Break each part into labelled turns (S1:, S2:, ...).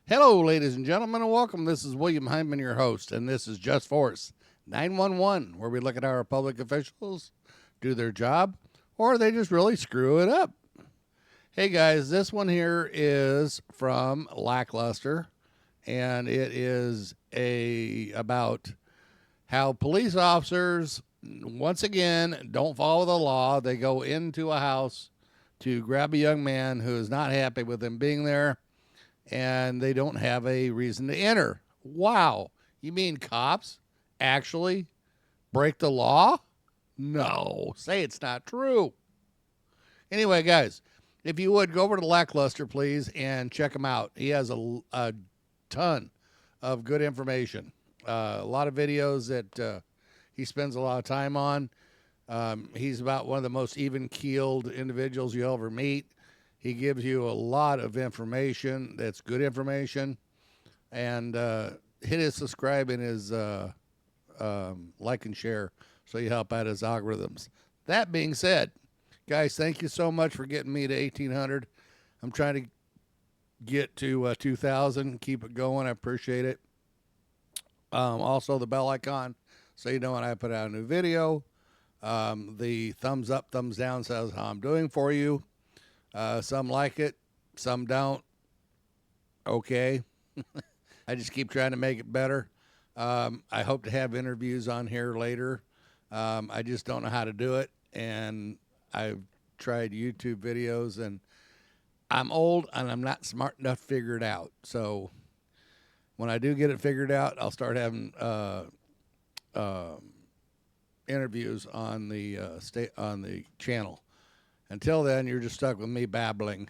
S1: Hello, ladies and gentlemen, and welcome. This is William Hyman, your host, and this is Just Force 911, where we look at how our public officials do their job, or they just really screw it up. Hey, guys, this one here is from Lackluster, and it is about how police officers, once again, don't follow the law. They go into a house to grab a young man who is not happy with him being there, and they don't have a reason to enter. Wow. You mean cops actually break the law? No. Say it's not true. Anyway, guys, if you would, go over to Lackluster, please, and check him out. He has a ton of good information. A lot of videos that he spends a lot of time on. He's about one of the most even-keeled individuals you'll ever meet. He gives you a lot of information that's good information. And hit his subscribe and his like and share so you help out his algorithms. That being said, guys, thank you so much for getting me to 1,800. I'm trying to get to 2,000. Keep it going. I appreciate it. Also, the bell icon so you know when I put out a new video. The thumbs up, thumbs down says how I'm doing for you. Some like it, some don't. Okay. I just keep trying to make it better. I hope to have interviews on here later. I just don't know how to do it. And I've tried YouTube videos, and I'm old and I'm not smart enough to figure it out. So when I do get it figured out, I'll start having interviews on the channel. Until then, you're just stuck with me babbling.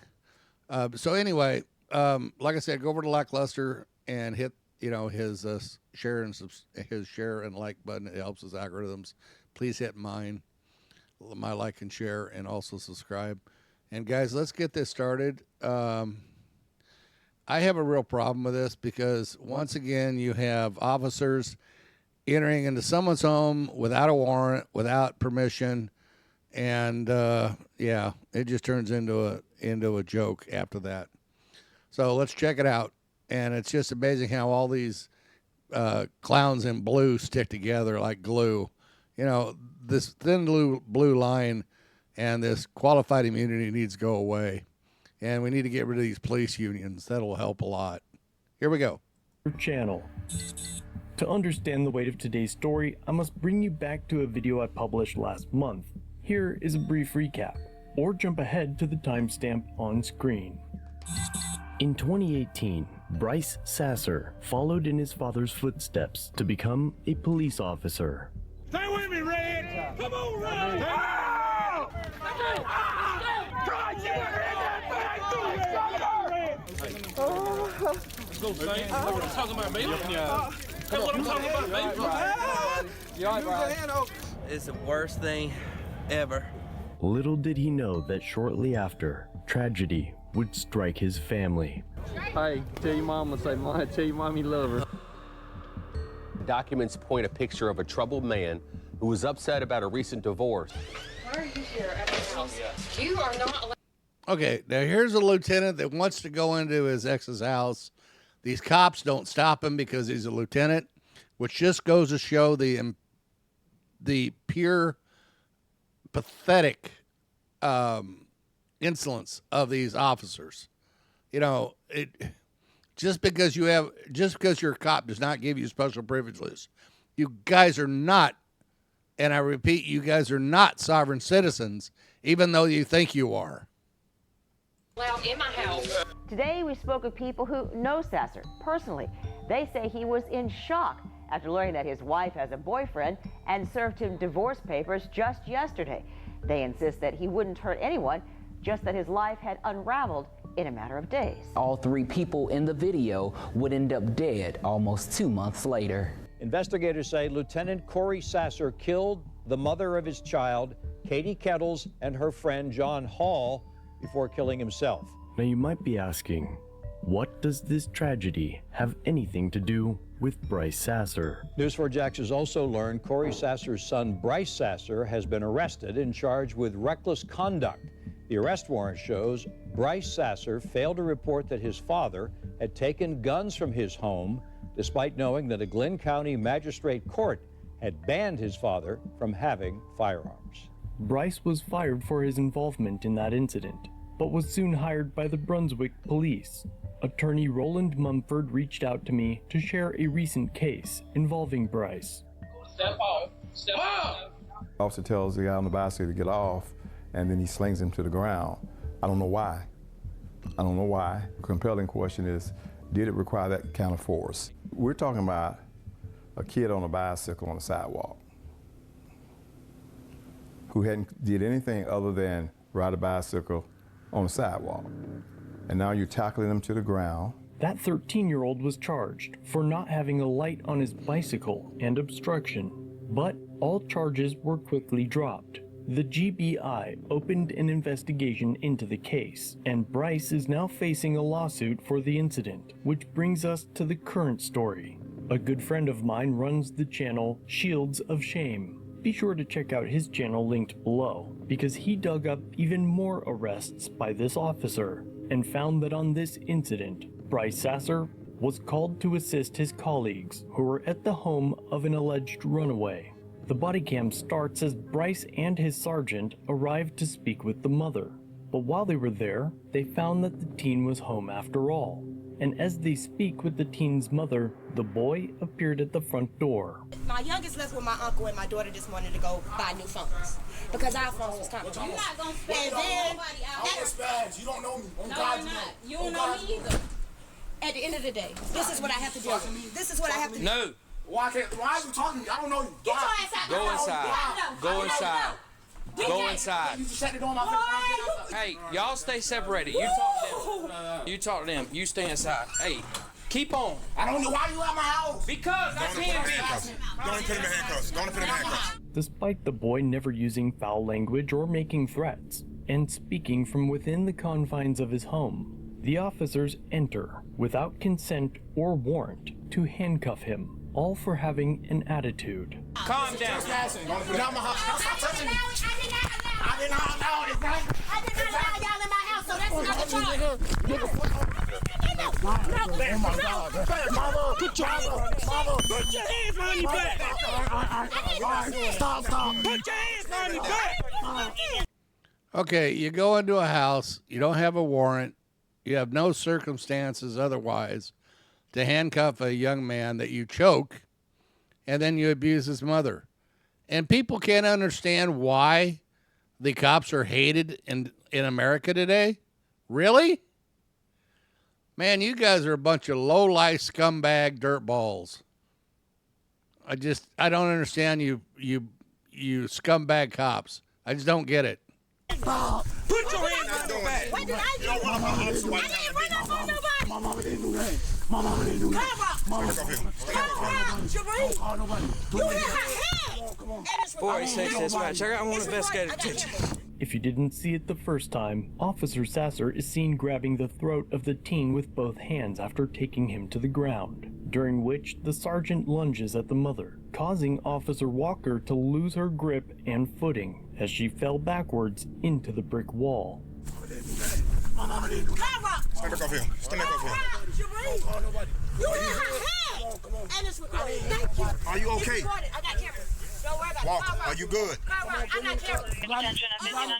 S1: So anyway, like I said, go over to Lackluster and hit his share and like button. It helps his algorithms. Please hit my like and share, and also subscribe. And guys, let's get this started. I have a real problem with this because once again, you have officers entering into someone's home without a warrant, without permission. And yeah, it just turns into a joke after that. So let's check it out. And it's just amazing how all these clowns in blue stick together like glue. This thin blue line and this qualified immunity needs to go away. And we need to get rid of these police unions. That'll help a lot. Here we go.
S2: Channel. To understand the weight of today's story, I must bring you back to a video I published last month. Here is a brief recap, or jump ahead to the timestamp on screen. In 2018, Bryce Sasser followed in his father's footsteps to become a police officer.
S3: Stay with me, Red! Come on, Red! Let's go, Saint. What I'm talking about, baby? Hey, what I'm talking about, baby? You all right, bro?
S4: It's the worst thing ever.
S2: Little did he know that shortly after, tragedy would strike his family.
S5: Hey, tell your mama, tell your mom you love her.
S6: Documents point a picture of a troubled man who was upset about a recent divorce.
S7: Why are you here at the house? You are not allowed.
S1: Okay, now here's a lieutenant that wants to go into his ex's house. These cops don't stop him because he's a lieutenant, which just goes to show the pure pathetic insolence of these officers. Just because you're a cop does not give you special privileges. You guys are not, and I repeat, you guys are not sovereign citizens, even though you think you are.
S7: Allowed in my house.
S8: Today we spoke with people who know Sasser personally. They say he was in shock after learning that his wife has a boyfriend and served him divorce papers just yesterday. They insist that he wouldn't hurt anyone, just that his life had unraveled in a matter of days.
S9: All three people in the video would end up dead almost 2 months later.
S10: Investigators say Lieutenant Corey Sasser killed the mother of his child, Katie Kettles, and her friend John Hall before killing himself.
S2: Now you might be asking, what does this tragedy have anything to do with Bryce Sasser?
S10: News4Jax has also learned Corey Sasser's son, Bryce Sasser, has been arrested and charged with reckless conduct The arrest warrant shows Bryce Sasser failed to report that his father had taken guns from his home, despite knowing that a Glynn County magistrate court had banned his father from having firearms.
S2: Bryce was fired for his involvement in that incident, but was soon hired by the Brunswick police. Attorney Roland Mumford reached out to me to share a recent case involving Bryce.
S3: Step off. Step off.
S11: The officer tells the guy on the bicycle to get off, and then he slings him to the ground. I don't know why. I don't know why. The compelling question is, did it require that kind of force? We're talking about a kid on a bicycle on the sidewalk who hadn't did anything other than ride a bicycle on the sidewalk. And now you're tackling him to the ground.
S2: That 13-year-old was charged for not having a light on his bicycle and obstruction, but all charges were quickly dropped. The GBI opened an investigation into the case, and Bryce is now facing a lawsuit for the incident, which brings us to the current story. A good friend of mine runs the channel Shields of Shame. Be sure to check out his channel linked below, because he dug up even more arrests by this officer and found that on this incident, Bryce Sasser was called to assist his colleagues who were at the home of an alleged runaway. The body cam starts as Bryce and his sergeant arrived to speak with the mother, but while they were there, they found that the teen was home after all. And as they speak with the teen's mother, the boy appeared at the front door.
S12: My youngest left with my uncle and my daughter just wanted to go buy new phones because our phones was compromised. You're not gonna and then
S13: you don't know me.
S12: No, you're not. You don't know me either. At the end of the day, this is what I have to do. This is what I have to do.
S3: No.
S13: Why are you talking to me? I don't know you.
S12: Get your ass out.
S3: Go inside. Go inside. Go inside.
S13: You just shut the door in my face.
S3: Hey, y'all stay separated. You talk to them. You talk to them. You stay inside. Hey, keep on.
S13: I don't know why you at my house.
S3: Because I can be.
S13: Don't put him in handcuffs. Don't put him in handcuffs.
S2: Despite the boy never using foul language or making threats, and speaking from within the confines of his home, the officers enter without consent or warrant to handcuff him, all for having an attitude.
S3: Calm down.
S13: Don't put down my house. Stop touching me. I did not allow it.
S12: I did not allow y'all in my house, so that's not a charge.
S13: Get the fuck out. Oh my God. Mama. Put your hands on your back. Stop.
S3: Put your hands on your back.
S1: Okay, you go into a house, you don't have a warrant, you have no circumstances otherwise to handcuff a young man that you choke, and then you abuse his mother. And people can't understand why the cops are hated in America today? Really? Man, you guys are a bunch of low-life scumbag dirtballs. I don't understand you scumbag cops. I just don't get it.
S3: Put your hands on your back.
S12: What did I do? I didn't run up on nobody.
S13: My mama didn't do that. My mama didn't do that. Mama,
S12: Come around, Jeree. You hit her head.
S3: 486 dispatch. I want investigative attention.
S2: If you didn't see it the first time, Officer Sasser is seen grabbing the throat of the teen with both hands after taking him to the ground, during which the sergeant lunges at the mother, causing Officer Walker to lose her grip and footing as she fell backwards into the brick wall.
S13: My mama didn't do that.
S12: Stand back off him. Stand back off him. You hit her head. And it's recorded. Thank you.
S13: Are you okay?
S12: I got cameras. Don't worry about it.
S13: Walker, are you good?
S12: I got cameras.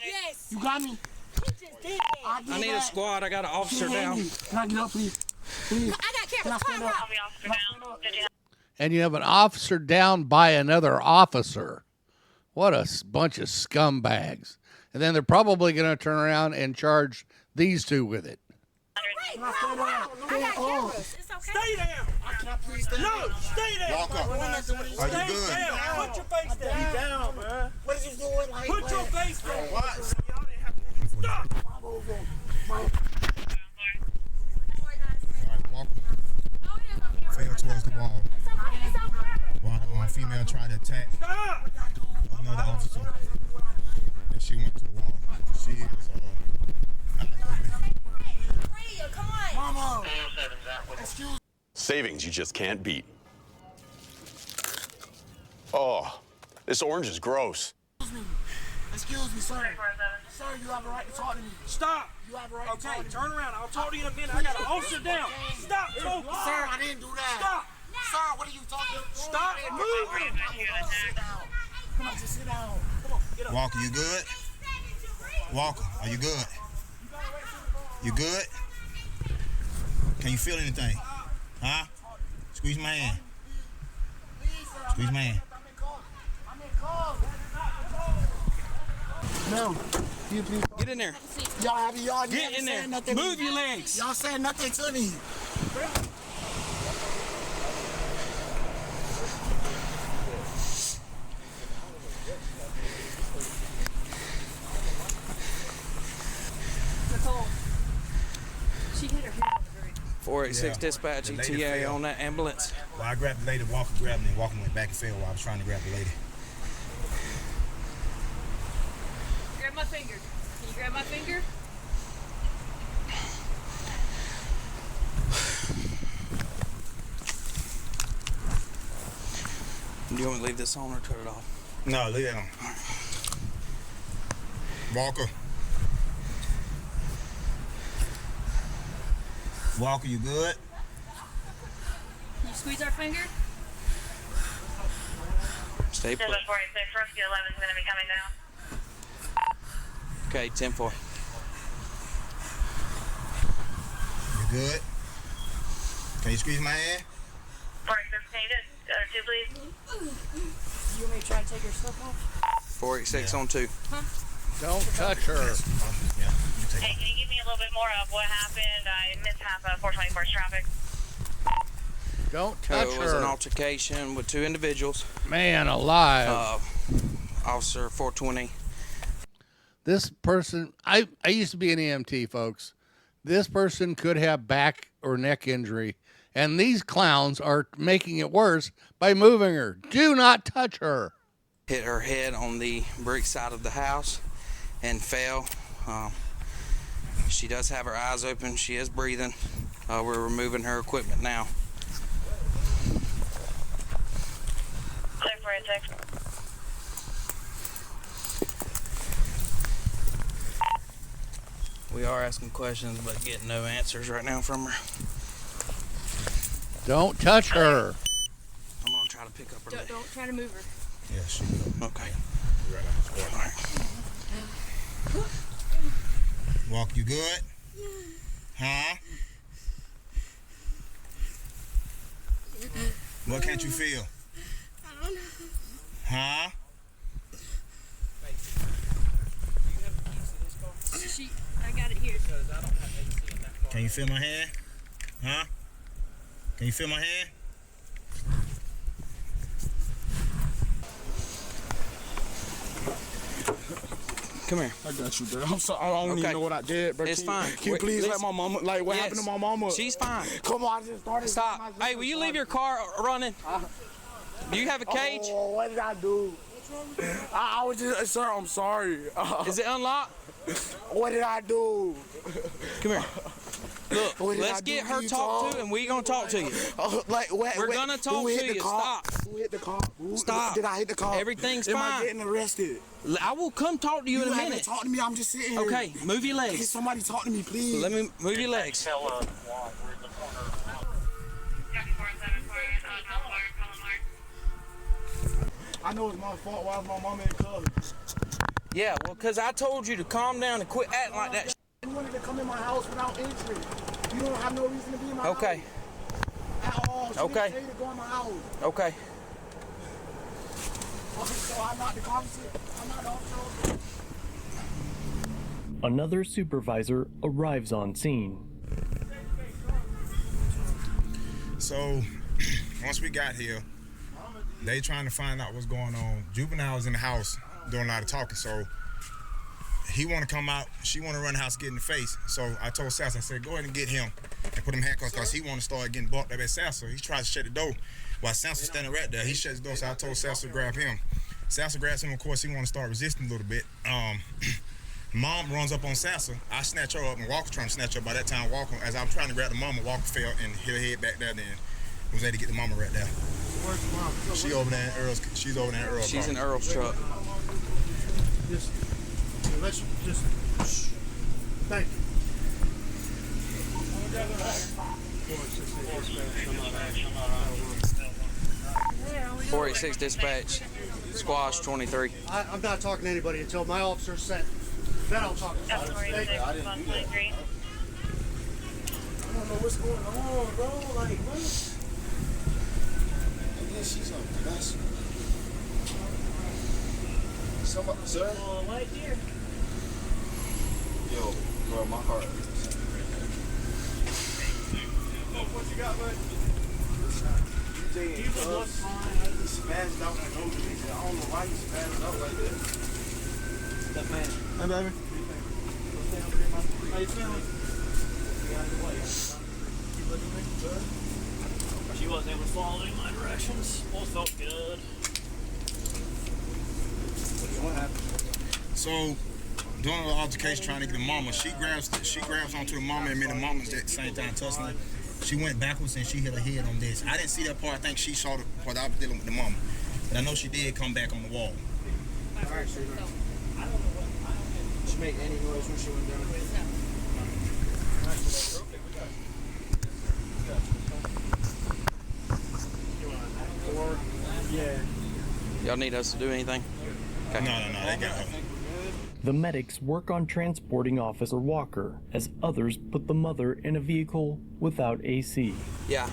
S13: Yes. You got me.
S3: I need a squad. I got an officer down.
S13: Can I get up, please? Please.
S12: I got cameras. Come on.
S1: And you have an officer down by another officer. What a bunch of scumbags. And then they're probably going to turn around and charge these two with it.
S12: I got cameras. It's okay.
S3: Stay down. No, stay down.
S13: Walk up. Are you good?
S3: Down. Put your face down. Be down, man.
S13: What is you doing? Like,
S3: Put your face down.
S13: What?
S3: Stop.
S13: All right, walk. Fell towards the wall. While the female tried to attack another officer. And she went to the wall. She is Mama. Excuse.
S14: Savings you just can't beat. Oh, this orange is gross.
S13: Excuse me, sir.
S3: Sir, you have a right to talk to me. Stop. You have a right to talk to me. Turn around. I'll talk to you in a minute. I got an officer down. Stop talking.
S13: Sir, I didn't do that.
S3: Stop.
S13: Sir, what are you talking about?
S3: Stop moving.
S13: Come on, just sit down. Come on, get up. Walker, you good? Walker, are you good? You good? Can you feel anything? Huh? Squeeze my hand. Squeeze my hand.
S3: No. Get in there.
S13: Y'all
S3: get in there. Move your legs.
S13: Y'all saying nothing to me.
S7: She hit her head.
S3: 486 dispatch ETA on that ambulance.
S13: Well, I grabbed the lady, Walker grabbed me, and Walker went back and fell while I was trying to grab the lady.
S7: Grab my finger. Can you grab my finger?
S3: Do you want me to leave this on or turn it off?
S13: No, leave that on. Walker. Walker, you good?
S7: Can you squeeze our finger?
S3: Stay put.
S7: 746, rescue 11 is going to be coming down.
S3: Okay, 10-4.
S13: You good? Can you squeeze my hand?
S7: 486, can you do please?
S12: You want me to try to take your stuff off?
S3: 486 on 2.
S12: Huh?
S1: Don't touch her.
S13: Yeah, you take
S7: Hey, can you give me a little bit more of what happened? I missed half of 424's traffic.
S1: Don't touch
S3: It was an
S1: her.
S3: altercation with 2 individuals.
S1: Man alive.
S3: Officer 420.
S1: This person, I used to be an EMT, folks. This person could have back or neck injury, and these clowns are making it worse by moving her. Do not touch her.
S3: Hit her head on the brick side of the house and fell. She does have her eyes open. She is breathing. We're removing her equipment now.
S7: Clear 486.
S3: We are asking questions, but getting no answers right now from her.
S1: Don't touch her.
S3: I'm gonna try to pick up her leg.
S7: Don't try to move her.
S13: Yeah, she good.
S3: Okay.
S13: All right. Walker, you good? Huh? What can't you feel?
S12: I don't know.
S13: Huh?
S7: I got it here.
S13: Can you feel my hand? Huh? Can you feel my hand?
S3: Come here.
S15: I got you, bro. I'm sorry. I don't even know what I did, bro.
S3: It's fine.
S15: Can you please let my mama, like, what happened to my mama?
S3: She's fine.
S15: Come on, I just started.
S3: Stop. Hey, will you leave your car running? Do you have a cage?
S15: Oh, what did I do? I was just, sir, I'm sorry.
S3: Is it unlocked?
S15: What did I do?
S3: Come here. Look, let's get her talked to, and we're going to talk to you. We're going to talk to you. Stop.
S15: Who hit the car?
S3: Stop.
S15: Did I hit the car?
S3: Everything's
S15: Am
S3: fine.
S15: I getting arrested?
S3: I will come talk to you in a minute.
S15: Talk to me. I'm just sitting here.
S3: Okay, move your legs.
S15: Can somebody talk to me, please?
S3: Let me move your legs.
S15: I know it's my fault. Why is my mama in color?
S3: Yeah, well, because I told you to calm down and quit acting like that.
S15: You wanted to come in my house without entry. You don't have no reason to be in my house.
S3: Okay.
S15: At all. She
S3: Okay.
S15: didn't tell you to go in my house.
S3: Okay.
S15: Okay, so I'm not the officer. I'm not the officer.
S2: Another supervisor arrives on scene.
S13: So, once we got here, they trying to find out what's going on. Juvenile's in the house doing a lot of talking, so he want to come out. She want to run the house, get in the face. So I told Sassa, I said, go ahead and get him and put him in handcuffs because he want to start getting bumped up at Sassa. He tries to shut the door while Sassa's standing right there. He shuts the door, so I told Sassa to grab him. Sassa grabs him, of course, he want to start resisting a little bit. Mom runs up on Sassa. I snatch her up, and Walker's trying to snatch her. By that time, Walker, as I'm trying to grab the mama, Walker fell and hit her head back there, then was able to get the mama right there.
S15: Where's the mom?
S13: She over there in Earl's, she's over there in Earl's
S3: She's
S13: car.
S3: in Earl's truck.
S15: let's just. Thank you.
S3: 486 dispatch, squash 23.
S15: I'm not talking to anybody until my officer's set. Then I'll talk to somebody. I don't know what's going on, bro. Like, what? I guess she's on the best. Somebody, sir? Right here. Yo, bro, my heart. What you got, bud? He was fine. I just smashed out my nose. I don't know why he smashed out like that. That man. Hey, baby. How you feeling?
S16: She wasn't able to follow any of my directions. Both felt good.
S13: What happened? So, during the altercation trying to get the mama, she grabs onto the mama and made the mama at the same time tussling. She went backwards and she hit her head on this. I didn't see that part. I think she saw the part I was dealing with the mama. But I know she did come back on the wall.
S15: Alright, so did she make any noise when she went down?
S3: Yeah. Y'all need us to do anything? Okay.
S13: No, they got her.
S2: The medics work on transporting Officer Walker as others put the mother in a vehicle without AC.
S3: Yeah.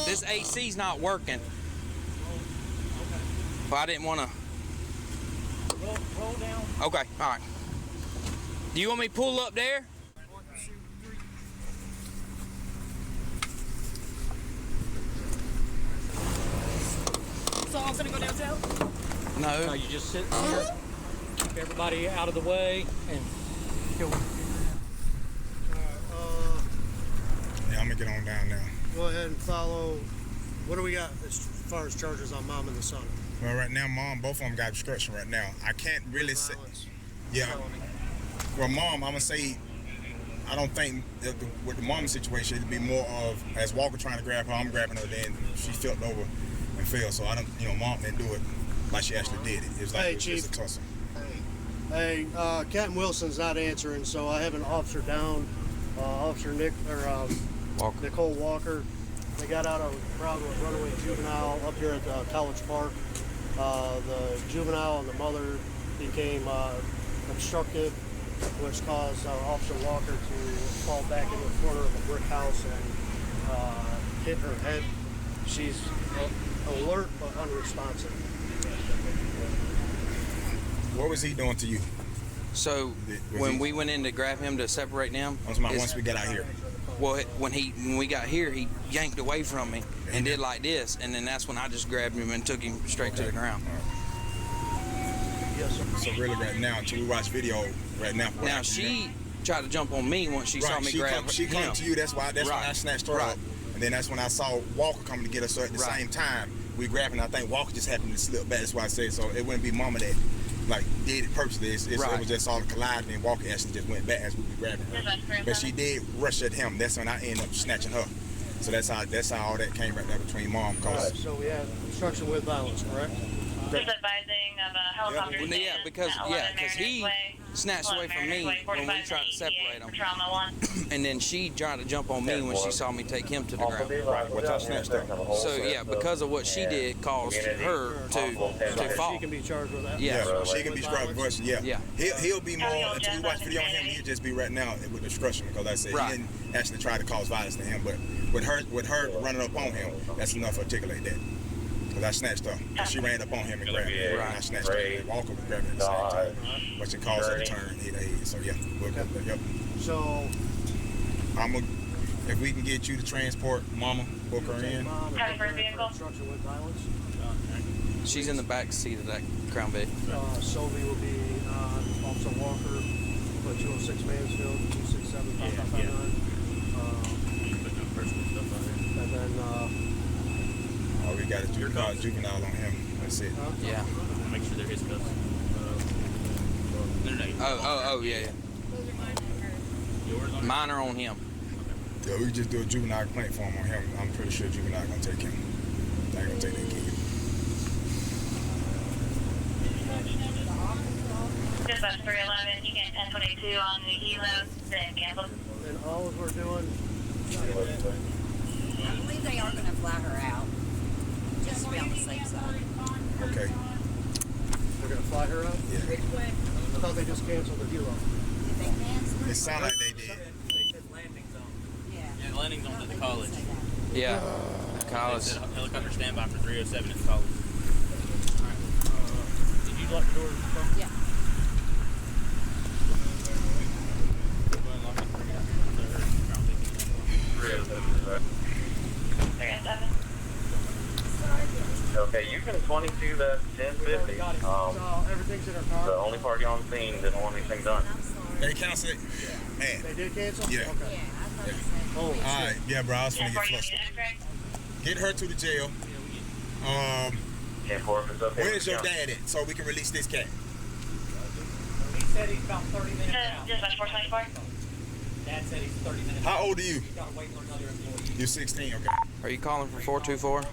S3: This AC's not working. But I didn't want to.
S16: Roll down.
S3: Okay, all right. Do you want me to pull up there?
S16: So I'm gonna go downtown?
S3: No.
S16: No, you just sit here, keep everybody out of the way, and go.
S13: Yeah, I'm gonna get on down now.
S15: Go ahead and follow. What do we got as far as charges on mom and the son?
S13: Well, right now, mom, both of them got obstruction right now. I can't really say. Yeah. Well, mom, I'm gonna say, I don't think with the mom situation, it'd be more of as Walker trying to grab her, I'm grabbing her, then she flipped over and fell. So I don't, mom didn't do it like she actually did it. It was like
S15: Hey,
S13: it was
S15: Chief.
S13: just a tussle.
S15: Hey, Captain Wilson's not answering, so I have an officer down, Officer Nicole Walker. They got out of a problem with runaway juvenile up here at College Park. The juvenile and the mother became obstructive, which caused Officer Walker to fall back in the corner of a brick house and hit her head. She's alert but unresponsive.
S13: What was he doing to you?
S3: So when we went in to grab him to separate them,
S13: once we got out here.
S3: Well, when we got here, he yanked away from me and did like this, and then that's when I just grabbed him and took him straight to the ground.
S15: Yes, sir.
S13: So really, right now, until we watch video, right now.
S3: Now she tried to jump on me once she saw me grab him.
S13: She come to you. That's why I snatched her up, and then that's when I saw Walker coming to get us. So at the same time, we grabbed him. I think Walker just happened to slip back. That's why I say so. It wouldn't be Mama that did it purposely. It was just all colliding, and Walker actually just went back as we were grabbing her. But she did rush at him. That's when I ended up snatching her. So that's how all that came right there between mom.
S15: So we had obstruction with violence, correct?
S17: Just advising of a helicopter.
S3: Yeah, because he snatched away from me when we tried to separate him, and then she tried to jump on me when she saw me take him to the ground.
S13: Right, which I snatched her.
S3: So yeah, because of what she did, caused her to fall.
S15: She can be charged with that.
S3: Yeah,
S13: she can be charged with obstruction. Yeah. He'll be more until we watch video on him. He'll just be right now with obstruction because like I said he didn't actually try to cause violence to him, but with her running up on him, that's enough to articulate that. Because I snatched her. She ran up on him and grabbed her. And I snatched her. And Walker was grabbing her at the same time. But she caused her to turn and hit her head. So, yeah. Yep.
S15: So,
S13: if we can get you to transport Mama, book her in.
S15: Obstruction with violence.
S3: She's in the back seat of that Crown Vic.
S15: Sylvie will be on Officer Walker, 206 Mansfield, 267-5559. And then,
S13: all we got is juvenile on him. That's it.
S3: Yeah.
S16: Make sure they're his cuffs.
S3: Yeah. Mine are on him.
S13: Yeah, we just do a juvenile complaint form on him. I'm pretty sure juvenile gonna take him. They ain't gonna take that kid.
S17: Dispatch 311, you get 1022 on the ELO, then cancel.
S15: And all we're doing.
S18: I believe they are going to fly her out. Just to be on the safe side.
S13: Okay.
S15: They're going to fly her out?
S13: Yeah.
S15: I thought they just canceled the helo.
S18: Did they cancel?
S13: It sounded like they did.
S16: They said landing zone.
S18: Yeah.
S16: Yeah, the landing zone's at the college.
S3: Yeah,
S16: They
S3: college.
S16: said helicopter standby for 307 at the college. Alright. Did you lock the door?
S18: Yeah.
S19: Okay, you can 22 that 1050.
S15: Everything's in her car.
S19: The only party on scene didn't want anything done.
S13: They canceled it? Man.
S15: They did cancel?
S13: Yeah.
S15: Okay.
S13: All right. Yeah, bro. I was finna get flustered. Get her to the jail. Where's your dad at so we can release this cat?
S16: He said he's about 30 minutes out.
S17: Dispatch 424.
S16: Dad said he's 30 minutes
S13: How old are you?
S16: He's got to wait for another employee.
S13: You're 16, okay.
S3: Are you calling for 424?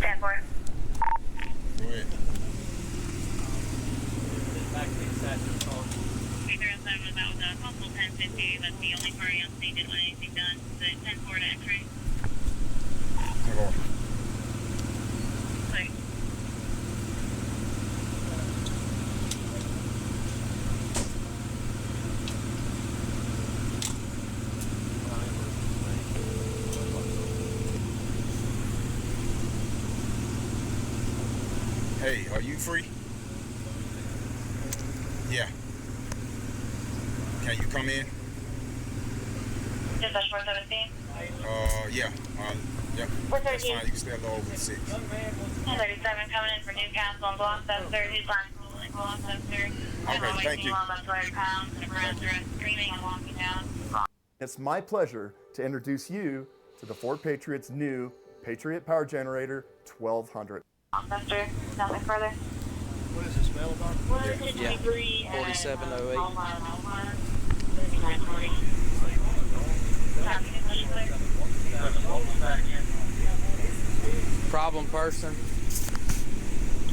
S17: 10-4.
S13: Go ahead.
S16: Back to the assassin's call.
S17: 307 was out with a possible 1050, but the only party on scene didn't want anything done. The 10-4 to X-ray.
S13: Go on.
S17: Sorry.
S13: Hey, are you free? Yeah. Can you come in?
S17: Dispatch 417.
S13: Yeah. Yeah. That's fine. You can stay a little over 6.
S17: 1037 coming in for Newcastle and Gloucester. He's on Gloucester.
S13: Okay, thank you.
S17: About 200 pounds and a ground threat, screaming and walking down.
S20: It's my pleasure to introduce you to the Ford Patriot's new Patriot Power Generator 1200.
S17: Gloucester, nothing further.
S15: What is this, mail about?
S3: Yeah. 4708. Problem person.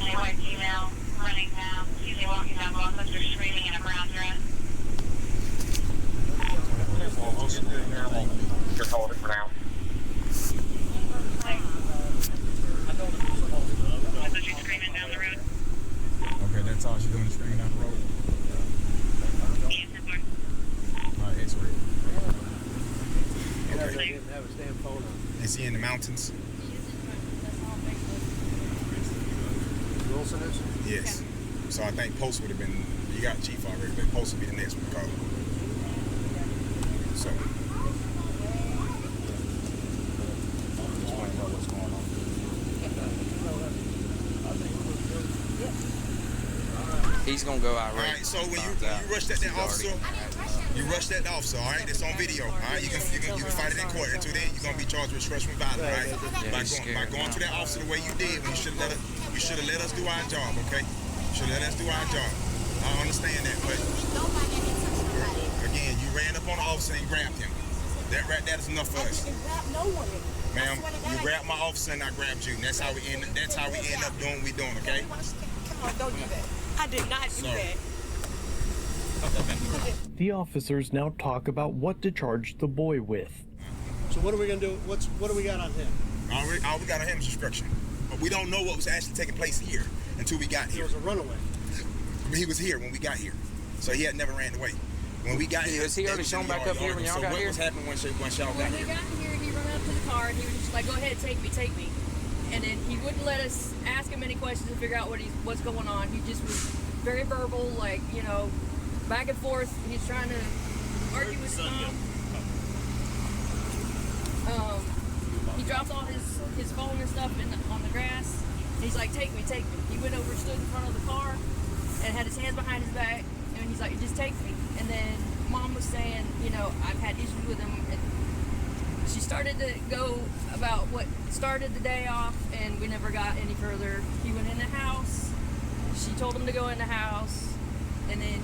S17: Any white female running down, usually walking down Gloucester, screaming in a brown dress.
S19: Just hold it for now.
S17: She's screaming down the road.
S13: Okay, that's all she's doing is screaming down the road. X-ray. Okay.
S15: They didn't have a stand phone on.
S13: Is he in the mountains?
S15: Wilson is?
S13: Yes. So I think Post would have been, you got Chief already, but Post would be the next one to call. So. What's going on?
S3: He's gonna go out right.
S13: All right, so when you rushed at that officer, you rushed at the officer, all right? It's on video, all right? You can fight it in court. Until then, you're gonna be charged with stressful violence, all right? By going to that officer the way you did, when you should have let us do our job, okay? You should have let us do our job. I understand that, but again, you ran up on the officer and grabbed him. That right, that is enough for us. Ma'am, you grabbed my officer and I grabbed you. And that's how we end up doing what we doing, okay?
S12: Come on, don't do that. I did not do that.
S2: The officers now talk about what to charge the boy with.
S15: So what are we gonna do? What do we got on him?
S13: All we got on him is destruction. But we don't know what was actually taking place here until we got here.
S15: It was a runaway.
S13: He was here when we got here, so he had never ran away. When we got here,
S3: was he already shown back up here when y'all got here?
S13: What was happening once y'all got
S21: When
S13: here?
S21: we got here, he ran up to the car and he was just like, "Go ahead, take me." And then he wouldn't let us ask him any questions and figure out what's going on. He just was very verbal, like, back and forth. He's trying to argue with Mom. He dropped all his phone and stuff on the grass. And he's like, take me. He went over, stood in front of the car, and had his hands behind his back. And he's like, just take me. And then Mom was saying, I've had issues with him. And she started to go about what started the day off, and we never got any further. He went in the house. She told him to go in the house. And then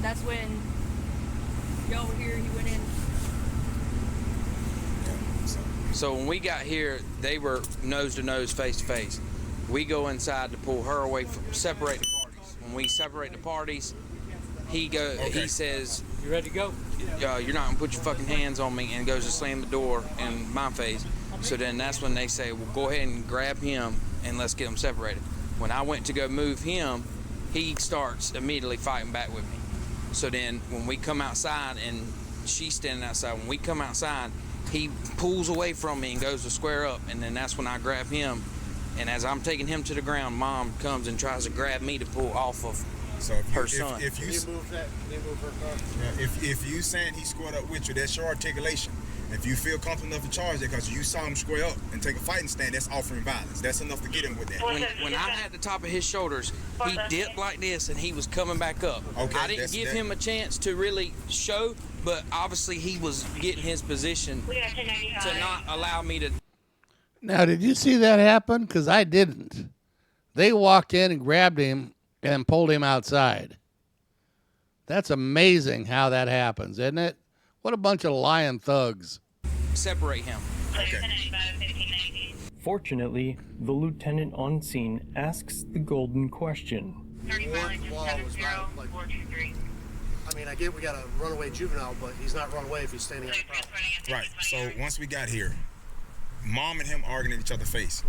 S21: that's when y'all were here. He went in.
S3: So when we got here, they were nose to nose, face to face. We go inside to pull her away from, separate the car. when we separate the parties, he says,
S16: "You ready to go?
S3: You're not gonna put your fucking hands on me," and goes to slam the door in my face. So then that's when they say, "Well, go ahead and grab him and let's get them separated." When I went to go move him, he starts immediately fighting back with me. So then when we come outside and she's standing outside, when we come outside, he pulls away from me and goes to square up, and then that's when I grab him. And as I'm taking him to the ground, Mom comes and tries to grab me to pull off of her son.
S13: If you saying he squared up with you, that's your articulation. If you feel comfortable enough to charge it because you saw him square up and take a fighting stand, that's offering violence. That's enough to get him with that.
S3: When I had the top of his shoulders, he dipped like this and he was coming back up.
S13: Okay,
S3: I didn't give him a chance to really show, but obviously he was getting his position to not allow me to.
S1: Now, did you see that happen? Because I didn't. They walked in and grabbed him and pulled him outside. That's amazing how that happens, isn't it? What a bunch of lying thugs.
S3: Separate him.
S13: Okay.
S2: Fortunately, the lieutenant on scene asks the golden question.
S15: I mean, I get we got a runaway juvenile, but he's not run away if he's standing on the property.
S13: Right. So once we got here, Mom and him arguing in each other's face.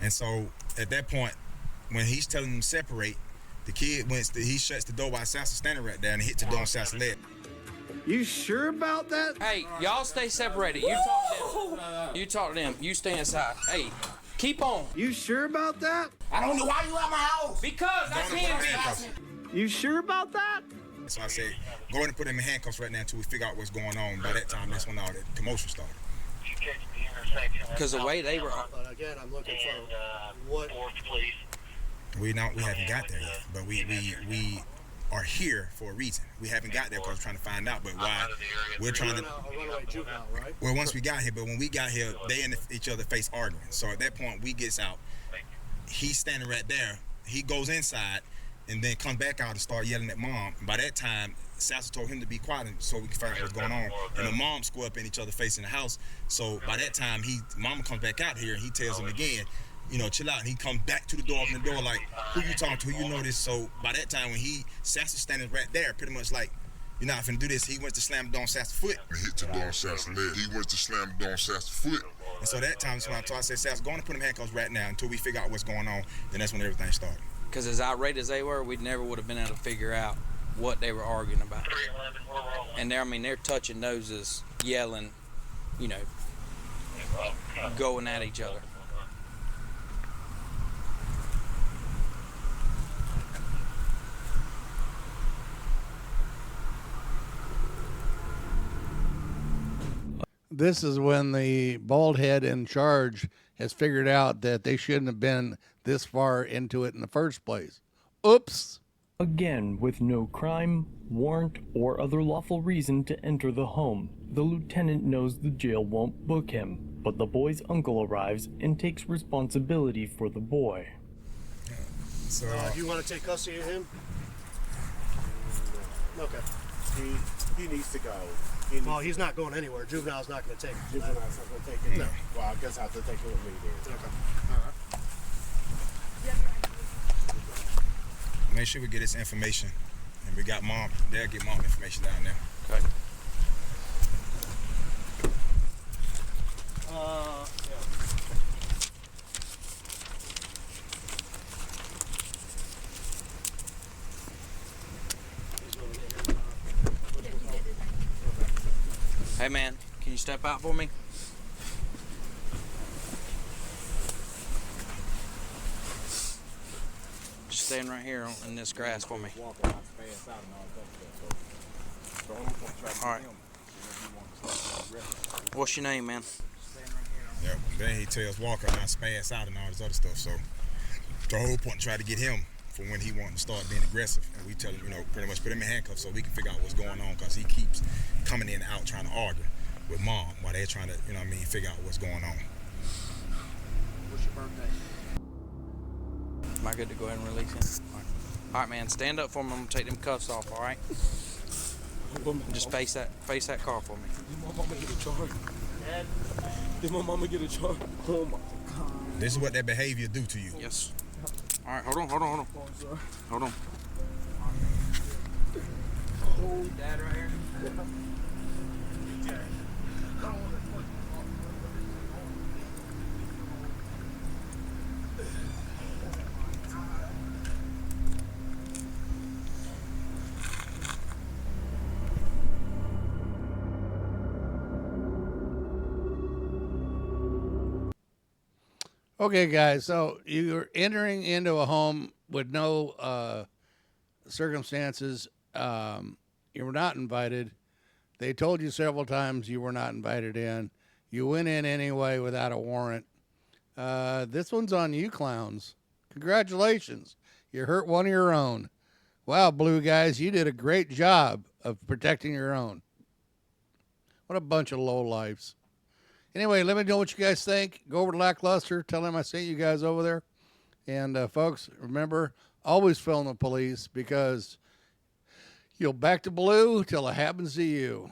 S13: And so at that point, when he's telling them to separate, the kid he shuts the door while Sassa's standing right there and hits the door on Sassa's leg.
S4: You sure about that?
S3: Hey, y'all stay separated. You talk to them. You talk to them. You stay inside. Hey, keep on.
S4: You sure about that?
S3: I don't know why you at my house. Because I can't be.
S4: You sure about that?
S13: So I said, go ahead and put him in handcuffs right now until we figure out what's going on. By that time, that's when all the commotion started.
S3: Because the way they were.
S15: But again, I'm looking for what.
S13: We haven't got there yet, but we are here for a reason. We haven't got there because we're trying to find out, but why we're trying to. Well, once we got here, but when we got here, they in each other's face arguing. So at that point, we gets out. He's standing right there. He goes inside and then comes back out and start yelling at Mom. By that time, Sassa told him to be quiet so we can find out what's going on. And the mom square up in each other's face in the house. So by that time, Mama comes back out here and he tells him again, chill out. And he comes back to the door, open the door like, who you talking to? Who you know this? So by that time, when Sassa's standing right there, pretty much like, you're not finna do this. He went to slam the door on Sassa's foot.
S22: And hit the door on Sassa's leg. He went to slam the door on Sassa's foot.
S13: And so that time, so I said, Sass, go on and put him in handcuffs right now until we figure out what's going on. Then that's when everything started.
S3: Because as irate as they were, we never would have been able to figure out what they were arguing about. And they're touching noses, yelling, going at each other.
S1: This is when the bald head in charge has figured out that they shouldn't have been this far into it in the first place. Oops.
S2: Again, with no crime, warrant, or other lawful reason to enter the home, the lieutenant knows the jail won't book him, but the boy's uncle arrives and takes responsibility for the boy.
S15: So, do you want to take custody of him? Okay.
S23: He needs to go.
S15: He's not going anywhere. Juvenile's not going to take him.
S23: Juvenile's not going to take him.
S15: No.
S23: Well, I guess I have to take him with me then.
S15: Okay. All right.
S13: Make sure we get this information. And we got Mom. They'll get Mom information down there.
S3: Okay. Hey man, can you step out for me? Just stand right here in this grass for me. Alright. What's your name, man?
S13: Yeah, then he tells Walker not spaz out and all this other stuff. So the whole point, try to get him for when he wanted to start being aggressive. And we tell him, pretty much put him in handcuffs so we can figure out what's going on, because he keeps coming in and out trying to argue with Mom while they're trying to, figure out what's going on.
S15: What's your birthday?
S3: Am I good to go ahead and release him? All right, man, stand up for me. I'm gonna take them cuffs off, all right? Just face that car for me.
S23: Did my mama get a charge? Did my mama get a charge? Oh my God.
S13: This is what that behavior do to you.
S3: Yes. All right, hold on. Hold on. Dad right here?
S1: Okay, guys, so you're entering into a home with no circumstances. You were not invited. They told you several times you were not invited in. You went in anyway without a warrant. This one's on you clowns. Congratulations. You hurt one of your own. Wow, blue guys, you did a great job of protecting your own. What a bunch of lowlifes. Anyway, let me know what you guys think. Go over to Lackluster. Tell them I sent you guys over there. And, folks, remember, always film the police because you'll back to blue till it happens to you.